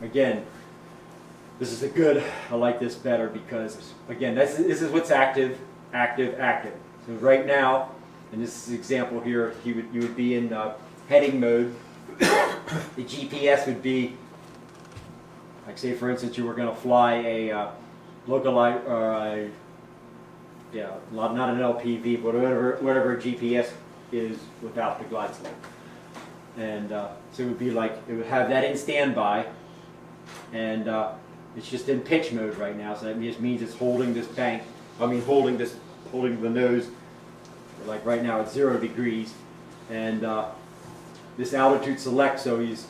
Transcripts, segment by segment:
again, this is a good, I like this better because, again, this is what's active, active, active. So right now, in this example here, you would be in heading mode. The GPS would be, like say for instance, you were going to fly a localized, or a, yeah, not an LPV, but whatever GPS is without the glide slope. And so it would be like, it would have that in standby, and it's just in pitch mode right now, so that just means it's holding this bank, holding the nose, like right now it's 0 degrees, and this altitude select, so he's,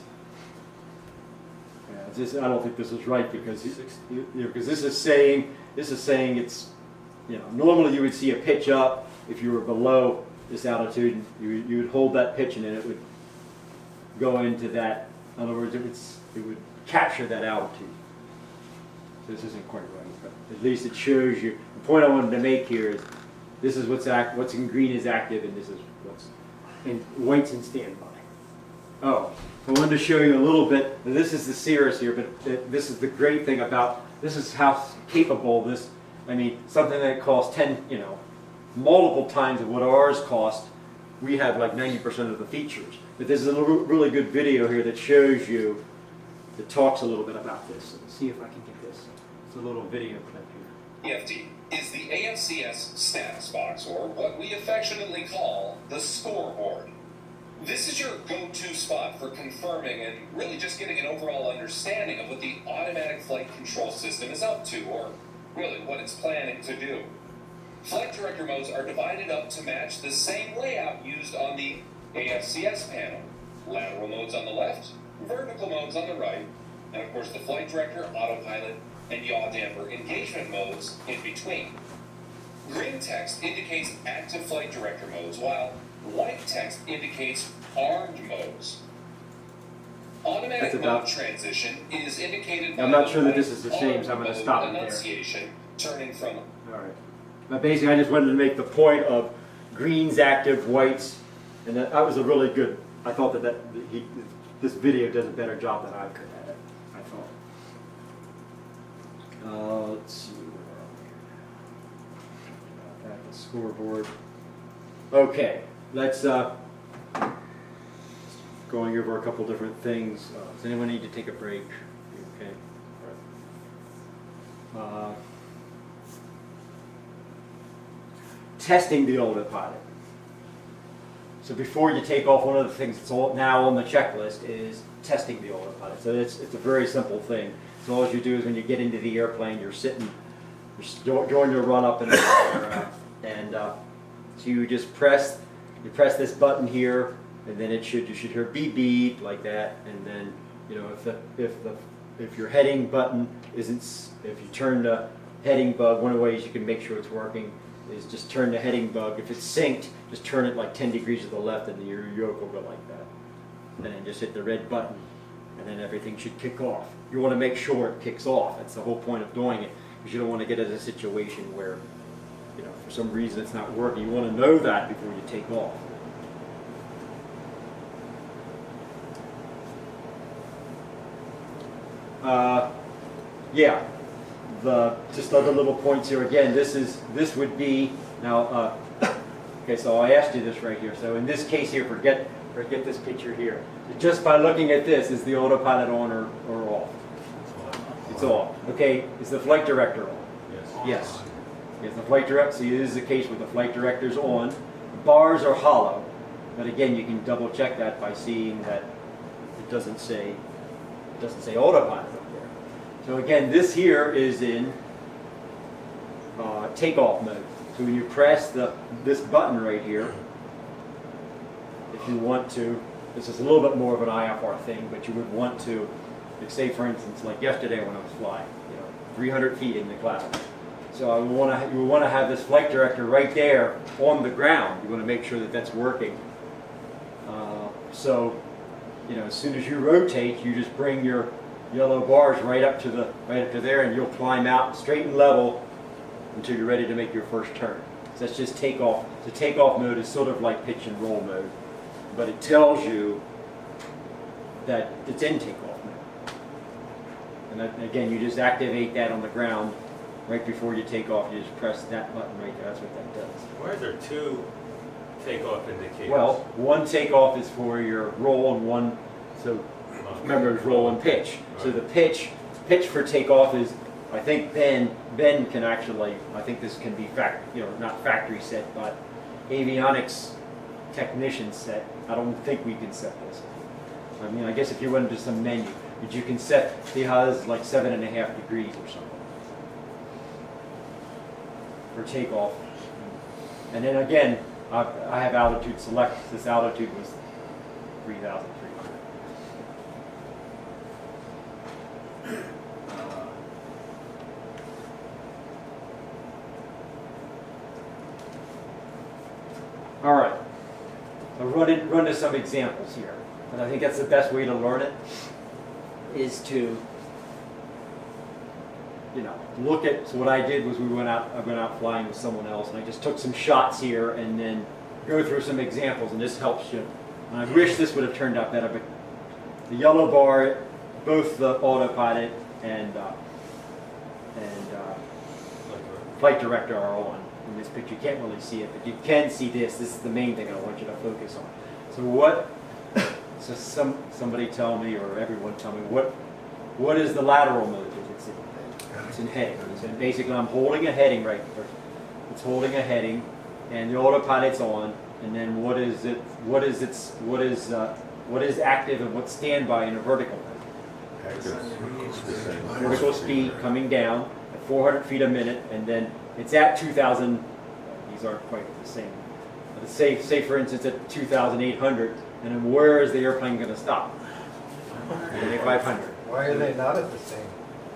I don't think this is right because this is saying it's, normally you would see a pitch up if you were below this altitude, and you would hold that pitch and then it would go into that. In other words, it would capture that altitude. So this isn't quite right, but at least it shows you. The point I wanted to make here is this is what's in green is active, and this is what's in white's in standby. Oh, I wanted to show you a little bit. This is the Cirrus here, but this is the great thing about this is how capable this. Something that costs multiple times of what ours cost. We have like 90% of the features. But there's a really good video here that shows you, that talks a little bit about this. Let's see if I can get this. It's a little video clip here. EFD is the AFCS status box, or what we affectionately call the scoreboard. This is your go-to spot for confirming and really just getting an overall understanding of what the automatic flight control system is up to, or really what it's planning to do. Flight director modes are divided up to match the same layout used on the AFCS panel. Lateral modes on the left, vertical modes on the right, and of course the flight director, autopilot, and yaw damper engagement modes in between. Green text indicates active flight director modes, while white text indicates armed modes. Automatic mode transition is indicated by I'm not sure that this is the same, so I'm going to stop it there. Turning from. All right. But basically, I just wanted to make the point of greens active, whites, and that was a really good. I thought this video does a better job than I could at it. I thought. Let's see. Back to the scoreboard. Okay, let's going over a couple different things. Does anyone need to take a break? Okay. All right. Testing the Autopilot. So before you take off, one of the things that's now on the checklist is testing the Autopilot. So it's a very simple thing. So all you do is when you get into the airplane, you're sitting, you're doing your run up and so you just press this button here, and then you should hear beep beep like that, and then if your heading button isn't, if you turn the heading bug, one of the ways you can make sure it's working is just turn the heading bug. If it's synced, just turn it like 10 degrees to the left, and your yoke will go like that. And then just hit the red button, and then everything should kick off. You want to make sure it kicks off. That's the whole point of doing it, because you don't want to get in a situation where, for some reason it's not working. You want to know that before you take off. Yeah. Just other little points here. Again, this would be now. Okay, so I asked you this right here. So in this case here, forget this picture here. Just by looking at this, is the autopilot on or off? It's off. Okay, is the flight director on? Yes. Yes, the flight director. So this is the case where the flight director's on. The bars are hollow, but again, you can double check that by seeing that it doesn't say autopilot. So again, this here is in takeoff mode. So when you press this button right here, if you want to, this is a little bit more of an IFR thing, but you would want to, like say for instance, like yesterday when I was flying, 300 feet in the clouds. So you want to have this flight director right there on the ground. You want to make sure that that's working. As soon as you rotate, you just bring your yellow bars right up to there, and you'll climb out straight and level until you're ready to make your first turn. So that's just takeoff. The takeoff mode is sort of like pitch and roll mode, but it tells you that it's in takeoff mode. again, you just activate that on the ground right before you take off. You just press that button right there. That's what that does. Why are there two takeoff indicators? Well, one takeoff is for your roll and one, so remember it's roll and pitch. So the pitch for takeoff is, I think Ben can actually, I think this can be not factory set, but avionics technician set. I don't think we can set this. I mean, I guess if you went into some menu, but you can set, see how this is like 7.5 degrees or something for takeoff. And then again, I have altitude select. This altitude was 3,300. All right. I'll run into some examples here. And I think that's the best way to learn it, is to, look at, so what I did was I went out flying with someone else, and I just took some shots here and then go through some examples, and this helps you. And I wish this would have turned out better, but the yellow bar, both the Autopilot and Flight Director are on in this picture. You can't really see it, but you can see this. This is the main thing I want you to focus on. So somebody tell me, or everyone tell me, what is the lateral mode? It's in heading. And basically, I'm holding a heading right there. It's holding a heading, and the Autopilot's on. And then what is active and what's standby in a vertical mode? Vertical speed coming down at 400 feet a minute, and then it's at 2,000. These aren't quite the same. But say for instance at 2,800, and then where is the airplane going to stop? 500. Why are they not at the same?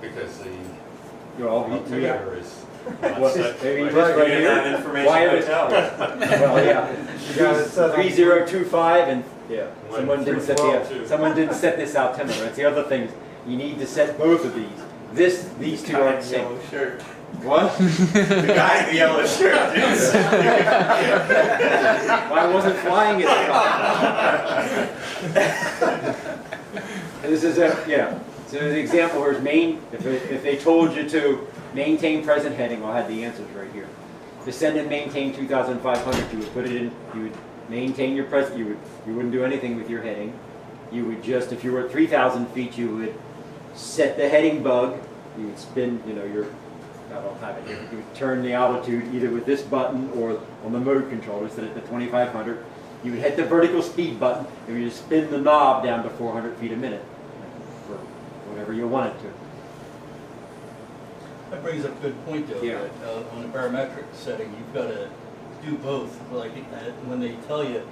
Because the altimeter is maybe just right here. That information Why right is now. Well, yeah. 3025 and yeah. Someone didn't set this out timber. That's the other thing. Is you need to set both of these. These two aren't the same. Shirt. What? The guy in the yellow shirt. I wasn't flying it. This is So the example here is if they told you to maintain present heading, I'll have the answers right here. Descend and maintain 2,500. You would put it in. You would maintain your present. You wouldn't do anything with your heading. You would just, if you were at 3,000 feet, you would set the heading bug. You would spin. I don't have it here. You would turn the altitude either with this button or on the mode controller, set it to 2,500. You would hit the vertical speed button, and you would spin the knob down to 400 feet a minute, or whatever you want it to. That brings up a good point, though. Yeah. That, on the barometric setting, you've got to do both. Like when they tell you,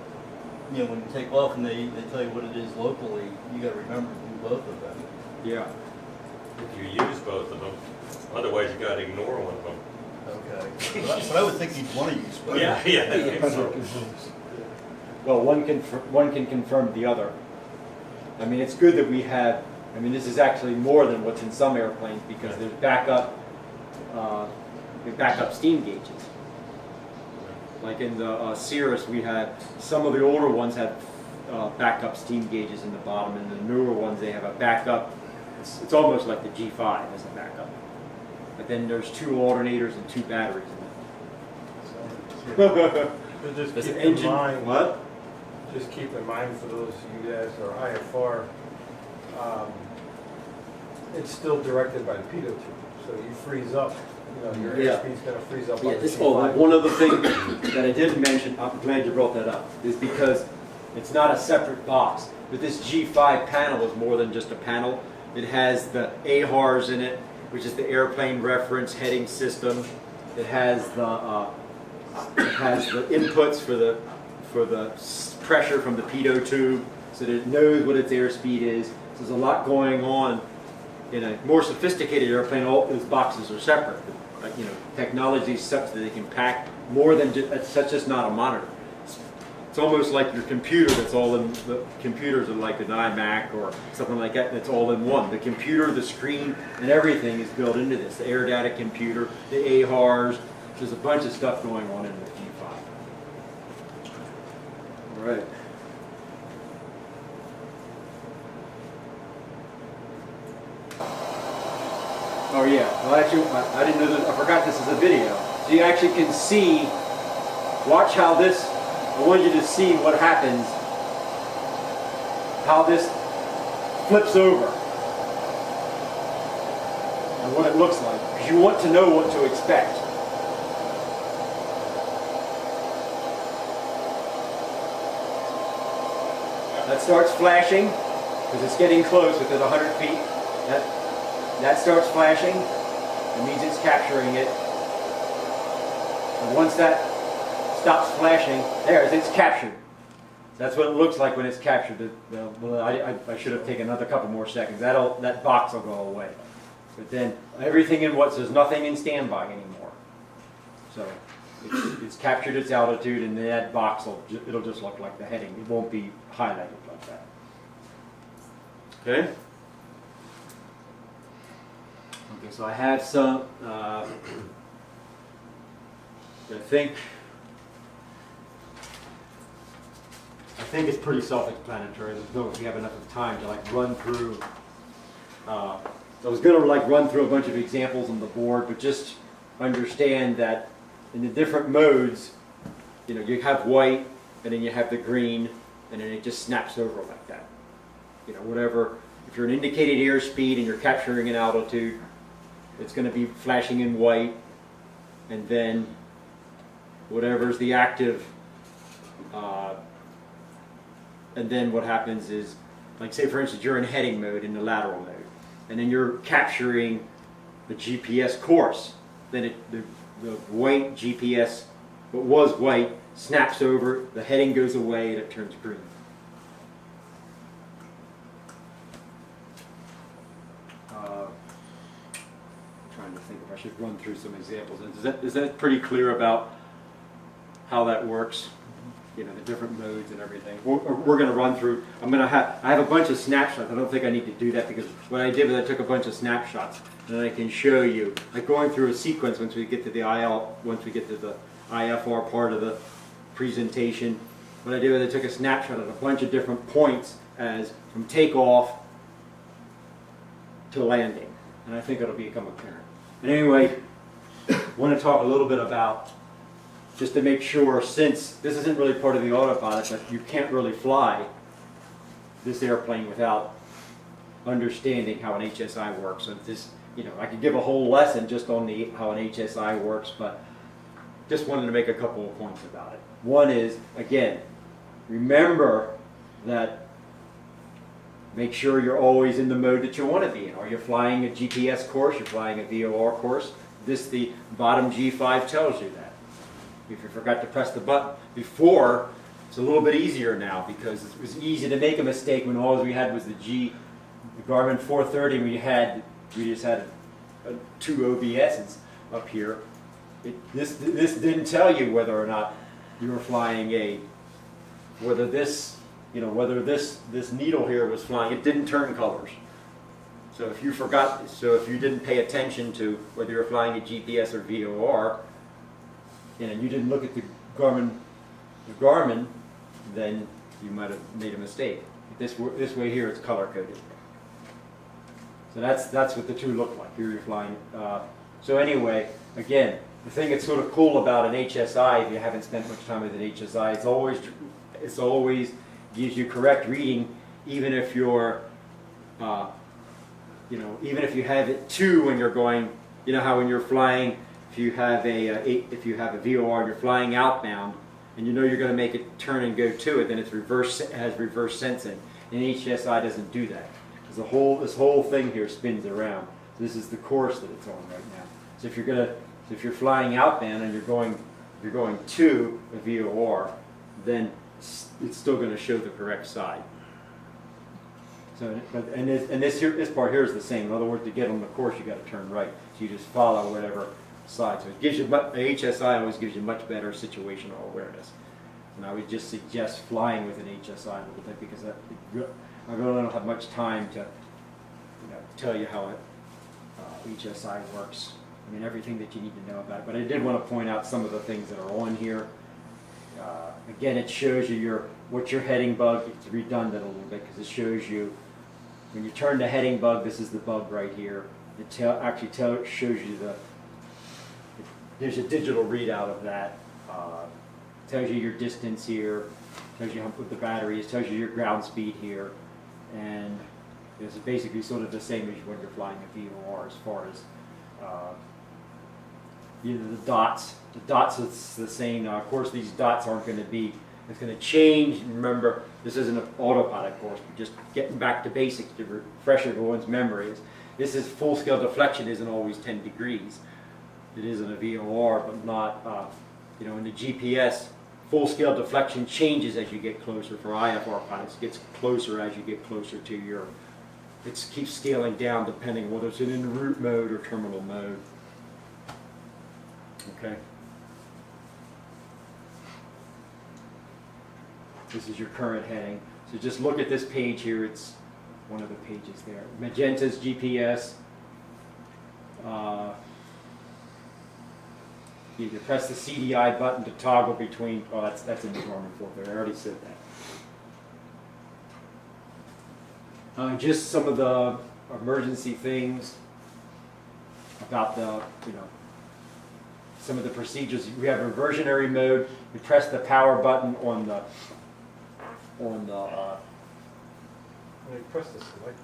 when you take off and they tell you what it is locally, you got to remember to do both of them. Yeah. If you use both of them, otherwise you got to ignore one of them. Okay. But I would think you'd want to use both. Yeah, I think so. Well, one can confirm the other. I mean, it's good that we have. I mean, this is actually more than what's in some airplanes because there's backup steam gauges. Like in the Cirrus, we had some of the older ones had backup steam gauges in the bottom, and the newer ones they have a backup. It's almost like the G5 as a backup. But then there's 2 alternators and 2 batteries in it. So. Just Does keep the in engine mind. what? Just keep in mind for those of you guys who are IFR, it's still directed by the pitot tube, so you freeze up. Your airspeed's going to freeze up. on the G5. One other thing that I didn't mention, I'm glad you brought that up, is because it's not a separate box. But this G5 panel is more than just a panel. It has the AHRS in it, which is the airplane reference heading system. It has the inputs for the pressure from the pitot tube, so that it knows what its airspeed is. So there's a lot going on. In a more sophisticated airplane, all those boxes are separate. But, technology is such that they can pack more than such as not a monitor. It's almost like your computer that's all in, the computers are like an iMac or something like that, that's all in one. The computer, the screen, and everything is built into this. The air data computer, the AHRS, there's a bunch of stuff going on in the G5. All right. Oh yeah, well actually, I didn't know that, I forgot this is a video. So you actually can see, watch how this, I want you to see what happens, how this flips over, and what it looks like, because you want to know what to expect. That starts flashing, because it's getting close within 100 feet. That starts flashing. It means it's capturing it. And once that stops flashing, there, it's captured. That's what it looks like when it's captured. I should have taken another couple more seconds. That box will go away. But then everything in what says nothing in standby anymore. So it's captured its altitude, and that box it'll just look like the heading. It won't be highlighted like that. Okay. Okay, so I have some. I think it's pretty self-explanatory. There's no, if you have enough time to like run through. So I was going to like run through a bunch of examples on the board, but just understand that in the different modes, you know, you have white, and then you have the green, and then it just snaps over like that. You know, whatever. If you're an indicated airspeed and you're capturing an altitude, it's going to be flashing in white, and then whatever's the active. And then what happens is, like say for instance, you're in heading mode in the lateral mode, and then you're capturing the GPS course. Then the white GPS, what was white, snaps over, the heading goes away, and it turns green. Trying to think if I should run through some examples. Is that pretty clear about how that works? You know, the different modes and everything. We're going to run through. I have a bunch of snapshots. I don't think I need to do that, because what I did was I took a bunch of snapshots, and I can show you, like going through a sequence once we get to the IFR part of the presentation. What I did was I took a snapshot at a bunch of different points as from takeoff to landing, and I think it'll become apparent. And anyway, I want to talk a little bit about, just to make sure, since this isn't really part of the autopilot, but you can't really fly this airplane without understanding how an HSI works. So this, you know, I could give a whole lesson just on how an HSI works, but just wanted to make a couple of points about it. One is, again, remember that make sure you're always in the mode that you want to be in. Are you flying a GPS course? You're flying a VOR course? The bottom G5 tells you that. If you forgot to press the button before, it's a little bit easier now, because it was easy to make a mistake when all we had was the Garmin 430. We just had two OBSs up here. This didn't tell you whether or not you were flying whether this needle here was flying. It didn't turn colors. So if you didn't pay attention to whether you're flying a GPS or VOR, and you didn't look at the Garmin, then you might have made a mistake. This way here, it's color coded. So that's what the two look like. Here you're flying. So anyway, again, the thing that's sort of cool about an HSI, if you haven't spent much time with an HSI, it's always gives you correct reading, even if you're, even if you have it 2 when you're going. You know how when you're flying, if you have a VOR and you're flying outbound, and you know you're going to make it turn and go to it, then it has reverse sensing. And HSI doesn't do that, because this whole thing here spins around. So this is the course that it's on right now. So if you're flying outbound and you're going to a VOR, then it's still going to show the correct side. So, this part here is the same. In other words, to get on the course, you got to turn right. So you just follow whatever side. So it gives you, HSI always gives you much better situational awareness. And I would just suggest flying with an HSI a little bit, because I really don't have much time to tell you how HSI works. I mean, everything that you need to know about it. But I did want to point out some of the things that are on here. Again, it shows you what's your heading bug. It's redundant a little bit, because it shows you when you turn the heading bug, this is the bug right here. shows you there's a digital readout of that. Tells you your distance here, tells you what the battery is, tells you your ground speed here, and it's basically sort of the same as when you're flying a VOR as far as the dots. The dots is the same. Now, of course, these dots aren't going to be. It's going to change. Remember, this isn't an autopilot course. We're just getting back to basics to refresh everyone's memories. This is full-scale deflection isn't always 10 degrees. It is in a VOR, but not. In the GPS, full-scale deflection changes as you get closer. For IFR pilots, it gets closer as you get closer to your. It keeps scaling down depending whether it's in route mode or terminal mode. Okay. This is your current heading. So just look at this page here. It's one of the pages there. Magenta's GPS. You can press the CDI button to toggle between. Oh, that's in the Garmin 430. I already said that. Just some of the emergency things about some of the procedures. We have reversionary mode. You press the power button on the. When you press the select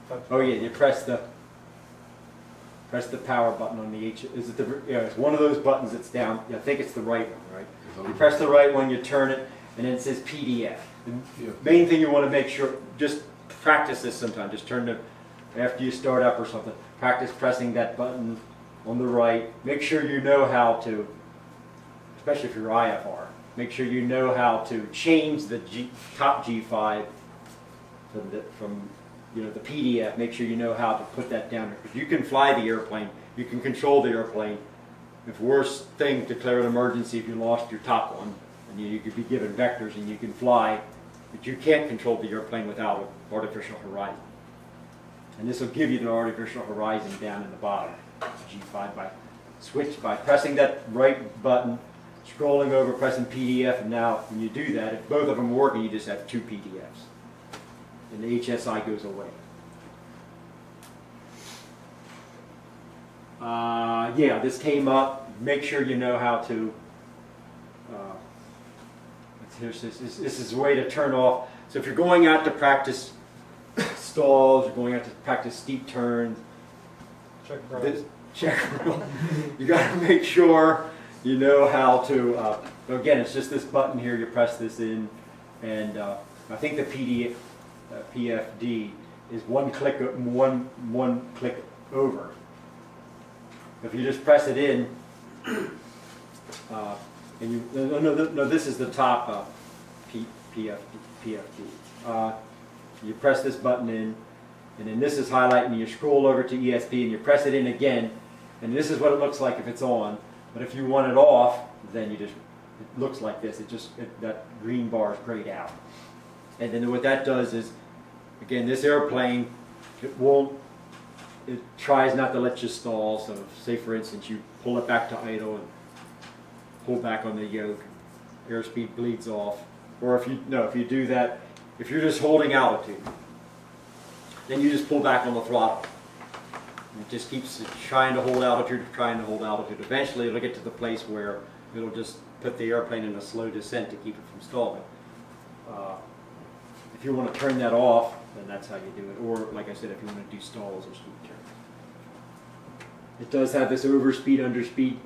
button. Oh yeah, you press the power button on the H. Is it it's one of those buttons that's down. I think it's the right one, right? You press the right one, you turn it, and then it says PDF. The main thing you want to make sure, just practice this sometime. Just turn after you start up or something. Practice pressing that button on the right. Make sure you know how to, especially if you're IFR. Make sure you know how to change the top G5 from the PDF. Make sure you know how to put that down, because you can fly the airplane, you can control the airplane. If worst thing, declare an emergency if you lost your top one, and you could be given vectors and you can fly, but you can't control the airplane without an artificial horizon. And this will give you the artificial horizon down in the bottom G5 by pressing that right button, scrolling over, pressing PDF, and now when you do that, if both of them work, you just have two PDFs. And the HSI goes away. This came up. Make sure you know how to. This is a way to turn off. So if you're going out to practice stalls, you're going out to practice steep turns, you got to make sure you know how to. Again, it's just this button here. You press this in, and I think the PFD is one click over. If you just press it in, and you no, this is the top PFD. You press this button in, and then this is highlighting. You scroll over to ESP, and you press it in again, and this is what it looks like if it's on. But if you want it off, then it looks like this. That green bar is grayed out. And then what that does is, again, this airplane, it tries not to let you stall. So say for instance you pull it back to idle and pull back on the yoke, airspeed bleeds off. Or if you do that, if you're just holding altitude, then you just pull back on the throttle. It just keeps trying to hold altitude. Eventually it'll get to the place where it'll just put the airplane in a slow descent to keep it from stalling. If you want to turn that off, then that's how you do it. Or, like I said, if you want to do stalls or steep turns. It does have this overspeed, underspeed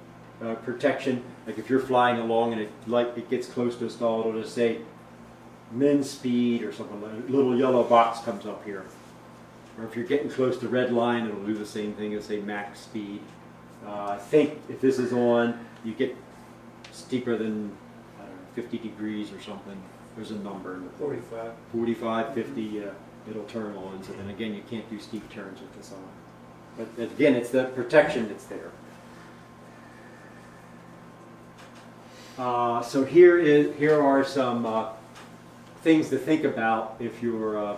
protection. Like if you're flying along and it gets close to a stall, it'll just say min speed or something. A little yellow box comes up here. Or if you're getting close to red line, it'll do the same thing. It'll say max speed. I think if this is on, you get steeper than 50 degrees or something. There's a number. 45. 45, 50, it'll turn on. So then again, you can't do steep turns with this on. But again, it's the protection that's there. So here are some things to think about if you're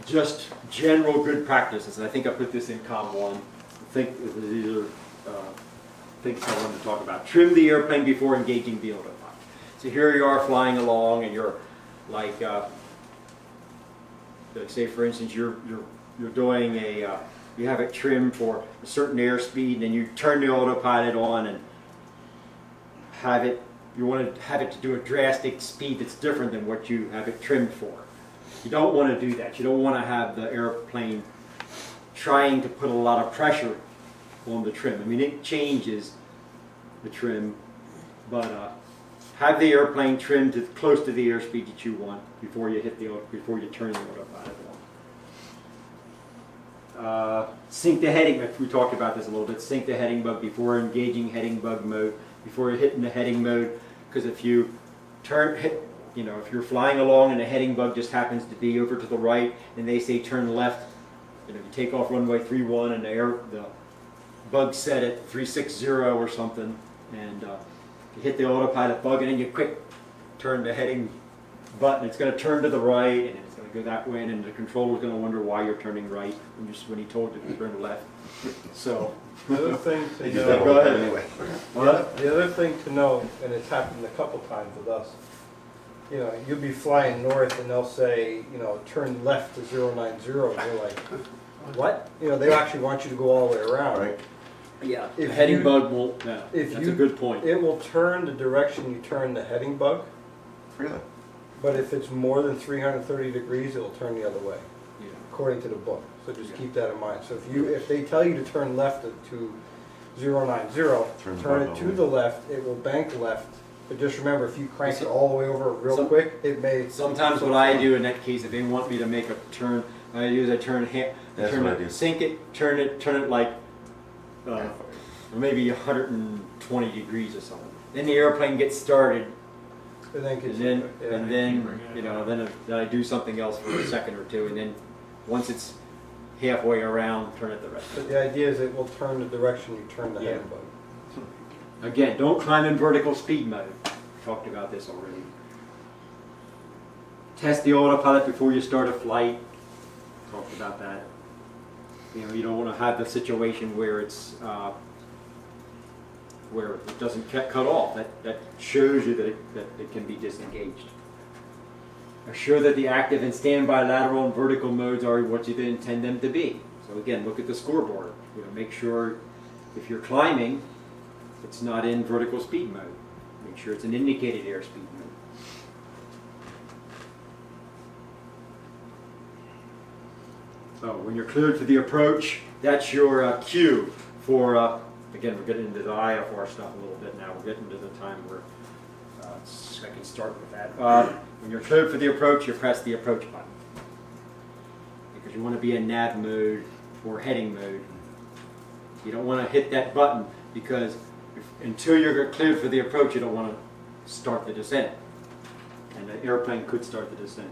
just general good practices. And I think I put this in COM 1. I think these are things I wanted to talk about. Trim the airplane before engaging the autopilot. So here you are flying along, and you're like like say for instance, you're doing you have it trimmed for a certain airspeed, and then you turn the autopilot on and you want to have it to do a drastic speed that's different than what you have it trimmed for. You don't want to do that. You don't want to have the airplane trying to put a lot of pressure on the trim. I mean, it changes the trim, but have the airplane trimmed to close to the airspeed that you want before you turn the autopilot on. Sync the heading. We talked about this a little bit. Sync the heading bug before engaging heading bug mode, before you're hitting the heading mode. Because if you if you're flying along and the heading bug just happens to be over to the right, and they say turn left, you take off runway 31 and the bug set at 360 or something, and you hit the autopilot bug, and then you quick turn the heading button. It's going to turn to the right, and it's going to go that way, and then the controller's going to wonder why you're turning right when he told you to turn left. So the other thing to know, go ahead. Anyway. the other thing to know, and it's happened a couple times with us. You'll be flying north, and they'll say, turn left to 090, and you're like, what? They actually want you to go all the way around. Right. Yeah, If the heading you- bug won't. No, if that's you- a good point. It will turn the direction you turn the heading bug, Really? but if it's more than 330 degrees, it'll turn the other way, Yeah. according to the book. So just keep that in mind. So if they tell you to turn left to 090, Turn the turn bug it all to the way. the left, it will bank left. But just remember, if you crank it all the way over real quick, it may. Sometimes what I do in that case, if they want me to make a turn, I turn That's what I do. sink it, turn it like maybe 120 degrees or something. Then the airplane gets started, And then, then I do something else for a second or two, and then once it's halfway around, turn it the rest. But the idea is it will turn the direction you turn the Yeah. heading bug. Again, don't climb in vertical speed mode. Talked about this already. Test the autopilot before you start a flight. Talked about that. You don't want to have the situation where it's where it doesn't cut off. That shows you that it can be disengaged. Assure that the active and standby lateral and vertical modes are what you intend them to be. So again, look at the scoreboard. Make sure if you're climbing, it's not in vertical speed mode. Make sure it's an indicated airspeed mode. So when you're cleared for the approach, that's your cue for, again, we're getting into the IFR stuff a little bit now. We're getting to the time where I can start with that. When you're cleared for the approach, you press the approach button. Because you want to be in nav mode or heading mode. You don't want to hit that button because until you're cleared for the approach, you don't want to start the descent. And the airplane could start the descent.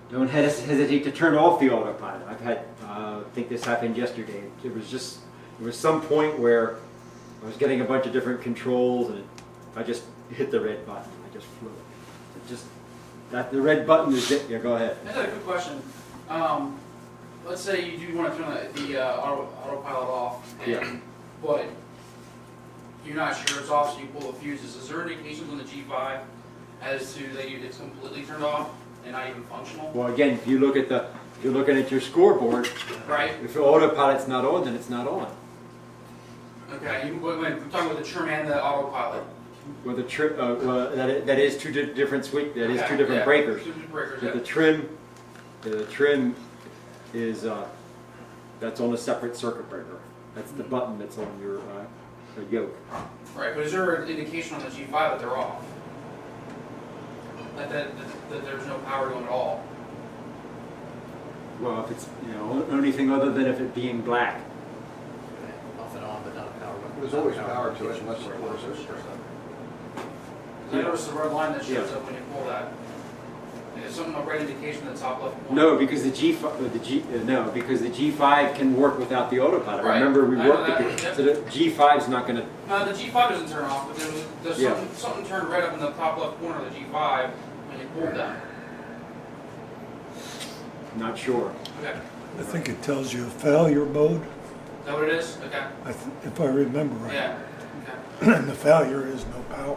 Don't hesitate to turn off the autopilot. I've had, I think this happened yesterday. There was some point where I was getting a bunch of different controls, and I just hit the red button. I just flew it. The red button is it. Yeah, go ahead. I had a quick question. Let's say you do want to turn the autopilot off, but you're not sure it's off, so you pull the fuses. Is there indications on the G5 as to that it's completely turned off and not even functional? Well, again, if you're looking at your scoreboard, Right. if the autopilot's not on, then it's not on. Okay. When we're talking about the trim and the autopilot. Well, that is two different Okay, different yeah. breakers. Two different breakers. But Yeah. the trim is that's on a separate circuit breaker. That's the button that's on your yoke. Right. But is there an indication on the G5 that they're off? That there's no power going at all? Well, if it's anything other than if it being black. Off and on, but not a power button. There's always power to it unless you force it. I noticed the red line that shows Yeah. up when you pull that. Is something a red indication in the top left corner? No, because the G5 can work without the autopilot. Right. Remember, we I know worked that. it. Yep. So the G5's not going to. No, the G5 doesn't turn off, but there's Yeah. something turned red up in the top left corner of the G5 when you pulled down. Not sure. Okay. I think it tells you failure mode, Is that what it is? Okay. if I remember right. Yeah. Okay. And the failure is no power.